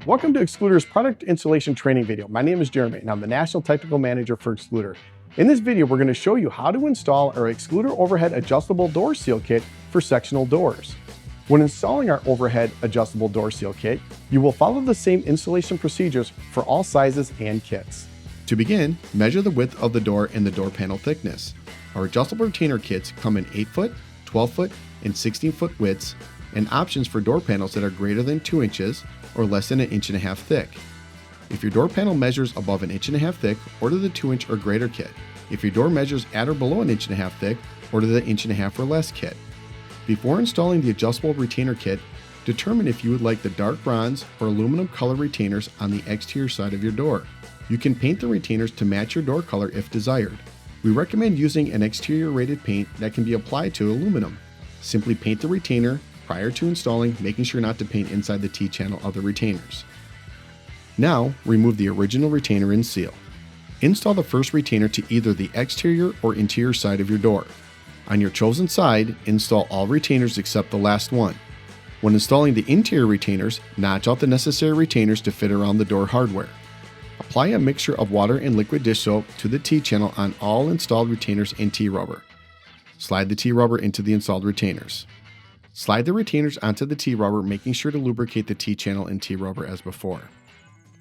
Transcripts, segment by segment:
Welcome to Xcluder's product installation training video. My name is Jeremy and I'm the National Technical Manager for Xcluder. In this video, we're going to show you how to install our Xcluder Overhead Adjustable Door Seal Kit for sectional doors. When installing our Overhead Adjustable Door Seal Kit, you will follow the same installation procedures for all sizes and kits. To begin, measure the width of the door and the door panel thickness. Our adjustable retainer kits come in 8-foot, 12-foot, and 16-foot widths, and options for door panels that are greater than 2 inches or less than 1.5 inches thick. If your door panel measures above 1.5 inches thick, order the 2-inch or greater kit. If your door measures at or below 1.5 inches thick, order the 1.5 inch or less kit. Before installing the adjustable retainer kit, determine if you would like the dark bronze or aluminum color retainers on the exterior side of your door. You can paint the retainers to match your door color if desired. We recommend using an exterior rated paint that can be applied to aluminum. Simply paint the retainer prior to installing, making sure not to paint inside the T-channel of the retainers. Now, remove the original retainer and seal. Install the first retainer to either the exterior or interior side of your door. On your chosen side, install all retainers except the last one. When installing the interior retainers, notch out the necessary retainers to fit around the door hardware. Apply a mixture of water and liquid dish soap to the T-channel on all installed retainers and T-rubber. Slide the T-rubber into the installed retainers. Slide the retainers onto the T-rubber, making sure to lubricate the T-channel and T-rubber as before.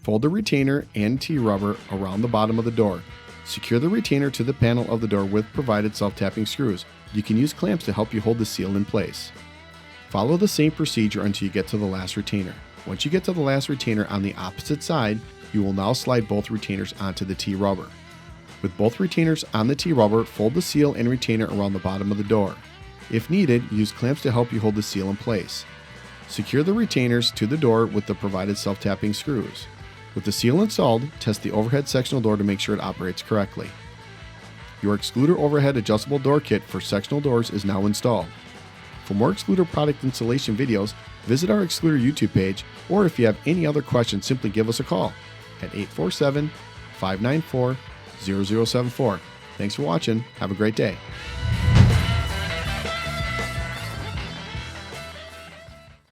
Fold the retainer and T-rubber around the bottom of the door. Secure the retainer to the panel of the door with provided self-tapping screws. You can use clamps to help you hold the seal in place. Follow the same procedure until you get to the last retainer. Once you get to the last retainer on the opposite side, you will now slide both retainers onto the T-rubber. With both retainers on the T-rubber, fold the seal and retainer around the bottom of the door. If needed, use clamps to help you hold the seal in place. Secure the retainers to the door with the provided self-tapping screws. With the seal installed, test the overhead sectional door to make sure it operates correctly. Your Xcluder Overhead Adjustable Door Kit for sectional doors is now installed. For more Xcluder product installation videos, visit our Xcluder YouTube page, or if you have any other questions, simply give us a call at 847-594-0074. Thanks for watching. Have a great day.